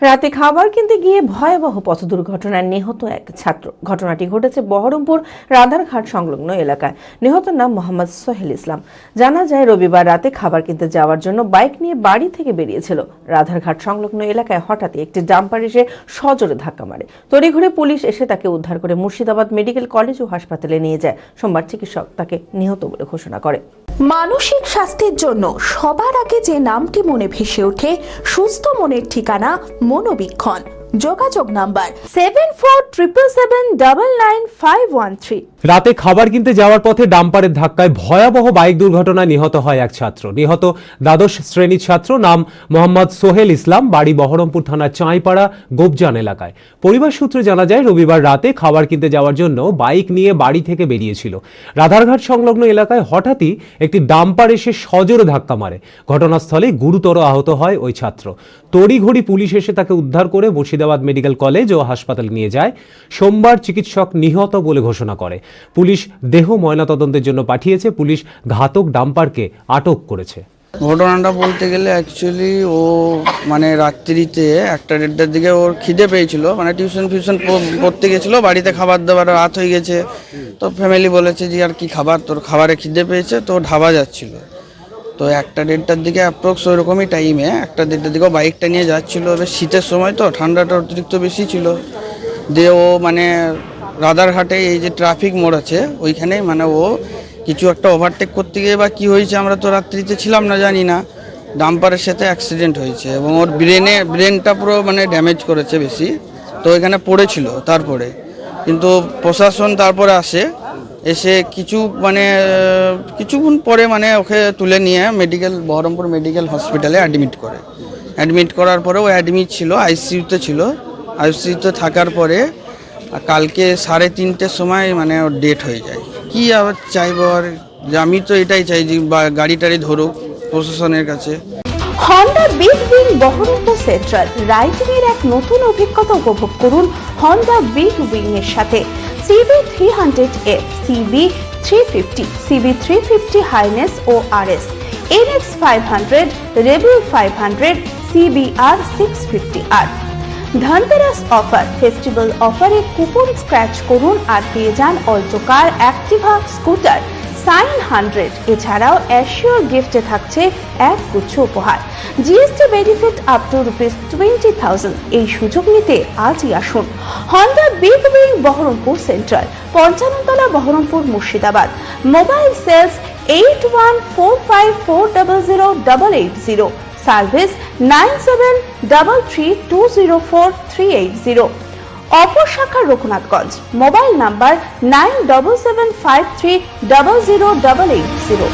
রাতে খাবার কিনতে গিয়ে ভয়াবহ পথ দুর্ঘটনায় নিহত এক ছাত্র। ঘটনাটি ঘটেছে বহরমপুর রাধারঘাট সংলগ্ন এলাকায়। নিহতের নাম মোহাম্মদ সোহেল ইসলাম। জানা যায়, রবিবার রাতে খাবার কিনতে যাওয়ার জন্য বাইক নিয়ে বাড়ি থেকে বেরিয়েছিল। রাধারঘাট সংলগ্ন এলাকায় হঠাৎই একটি ডাম্পার এসে সজোরে ধাক্কা মারে। তড়িঘড়ি পুলিশ এসে তাকে উদ্ধার করে মুর্শিদাবাদ মেডিকেল কলেজ ও হাসপাতালে নিয়ে যায়। সোমবার চিকিৎসক তাকে নিহত বলে ঘোষণা করে। মানসিক স্বাস্থ্যের জন্য সবার আগে যে নামটি মনে ভেসে ওঠে, সুস্থ মনের ঠিকানা মনোবীক্ষণ। যোগাযোগ নাম্বার 7477799513। রাতে খাবার কিনতে যাওয়ার পথে ডাম্পারের ধাক্কায় ভয়াবহ বাইক দুর্ঘটনায় নিহত হয় এক ছাত্র। নিহত দ্বাদশ শ্রেণীর ছাত্র, নাম মোহাম্মদ সোহেল ইসলাম, বাড়ি বহরমপুর থানার চাঁইপাড়া গোপজান এলাকায়। পরিবার সূত্রে জানা যায়, রবিবার রাতে খাবার কিনতে যাওয়ার জন্য বাইক নিয়ে বাড়ি থেকে বেরিয়েছিল। রাধারঘাট সংলগ্ন এলাকায় হঠাৎই একটি ডাম্পার এসে সজোরে ধাক্কা মারে। ঘটনাস্থলে গুরুতর আহত হয় ওই ছাত্র। তড়িঘড়ি পুলিশ এসে তাকে উদ্ধার করে মুর্শিদাবাদ মেডিকেল কলেজ ও হাসপাতালে নিয়ে যায়। সোমবার চিকিৎসক নিহত বলে ঘোষণা করে। পুলিশ দেহ ময়নাতদন্তের জন্য পাঠিয়েছে। পুলিশ ঘাতক ডাম্পারকে আটক করেছে। ঘটনাটা বলতে গেলে অ্যাকচুয়ালি ও মানে রাত্রিতে 1-1:30টার দিকে ওর খিদে পেয়েছিল, মানে টিউশন পড়তে গেছিলো, বাড়িতে খাবার দাবার রাত হয়ে গেছে। তো ফ্যামিলি বলেছে যে আর কি খাবার, তোর খাবারে খিদে পেয়েছে, তো ঢাবা যাচ্ছিল। তো 1-1:30টার দিকে অ্যাপ্রক্স ওইরকমই টাইমে 1-1:30টার দিকে বাইকটা নিয়ে যাচ্ছিলো। এবার শীতের সময় তো ঠান্ডাটা অতিরিক্ত বেশি ছিল। দিয়ে ও মানে রাধারঘাটে এই যে ট্রাফিক মোড় আছে ওইখানেই মানে ও কিছু একটা ওভারটেক করতে গিয়ে বা কী হয়েছে, আমরা তো রাত্রিতে ছিলাম না, জানি না, ডাম্পারের সাথে অ্যাক্সিডেন্ট হয়েছে এবং ওর ব্রেনটা পুরো মানে ড্যামেজ করেছে বেশি। তো এখানে পড়েছিল। তারপরে কিন্তু প্রশাসন তারপরে এসে কিছুক্ষণ পরে মানে ওকে তুলে নিয়ে বহরমপুর মেডিকেল হসপিটালে অ্যাডমিট করার পরে ও অ্যাডমিট ছিল, আইসিইউতে ছিল। আইসিইউতে থাকার পরে কালকে 3:30টার সময় মানে ওর ডেথ হয়ে যায়। কি আবার চাইবো, আর আমি তো এটাই চাই যে গাড়ি টাড়ি ধরুক প্রশাসনের কাছে। Honda Big Wing Baharampur central riding এর এক নতুন অভিজ্ঞতা উপভোগ করুন হন্ডা বিগ উইং এর সাথে। CB300F, CB350, CB350 হাইনেস ও RS, NX500, Rebel 500, CBR 650R। Dhanteras offer, festival অফারে কুপন স্ক্র্যাচ করুন আর পেয়ে যান Alto car, Activa, scooter, Shine 100। এছাড়াও অ্যাসিওর গিফটে থাকছে এক গুচ্ছ উপহার। GST benefit up to ₹20,000। এই সুযোগ নিতে আজই আসুন Honda Big Wing Baharampur central, 55 তলা, Baharampur, Murshidabad. Mobile sales 8145400880। Service 9733204380। অপর শাখা রঘুনাথগঞ্জ। Mobile number 9775300880।